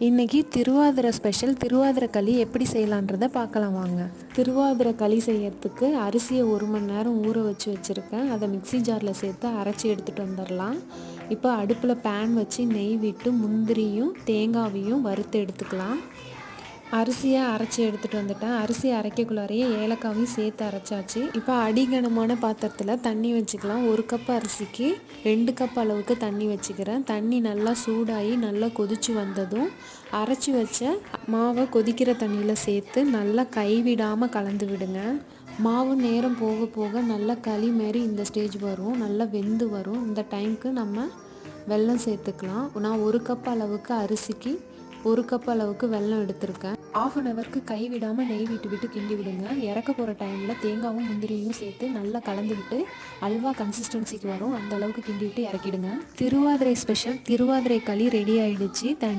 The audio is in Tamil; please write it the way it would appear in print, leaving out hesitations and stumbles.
இன்றைக்கி திருவாதிரை ஸ்பெஷல் திருவாதிரை களி எப்படி செய்யலான்றதை பார்க்கலாம் வாங்க. திருவாதிரை களி செய்யறதுக்கு அரிசியை 1 மணி நேரம் ஊற வச்சுருக்கேன். அதை மிக்ஸி ஜாரில் சேர்த்து அரைச்சி எடுத்துகிட்டு வந்துடலாம். இப்போ அடுப்பில் பேன் வச்சு நெய் விட்டு முந்திரியும் தேங்காவையும் வறுத்து எடுத்துக்கலாம். அரிசியை அரைச்சி எடுத்துகிட்டு வந்துட்டேன். அரிசி அரைக்கக்குள்ளாரையே ஏலக்காவையும் சேர்த்து அரைச்சாச்சு. இப்போ அடிகனமான பாத்திரத்தில் தண்ணி வச்சுக்கலாம். 1 கப் அரிசிக்கு 2 கப் அளவுக்கு தண்ணி வச்சுக்கிறேன். தண்ணி நல்லா சூடாகி நல்லா கொதித்து வந்ததும் அரைச்சி வச்ச மாவை கொதிக்கிற தண்ணியில் சேர்த்து நல்லா கைவிடாமல் கலந்து விடுங்க. மாவு நேரம் போக போக நல்லா களி மாரி இந்த ஸ்டேஜ் வரும், நல்லா வெந்து வரும். இந்த டைமுக்கு நம்ம வெல்லம் சேர்த்துக்கலாம். நான் 1 கப் அளவுக்கு அரிசிக்கு 1 கப் அளவுக்கு வெல்லம் எடுத்திருக்கேன். 1/2 ஹவருக்கு கை விடாமல் நெய் விட்டு கிண்டி விடுங்க. இறக்க போகிற டைமில் தேங்காவும் முந்திரியும் சேர்த்து நல்லா கலந்து விட்டு அல்வா கன்சிஸ்டன்சிக்கு வரும், அந்த அளவுக்கு கிண்டி விட்டு இறக்கிடுங்க. திருவாதிரை ஸ்பெஷல் திருவாதிரை களி ரெடி ஆகிடுச்சு. தேங்க்யூ.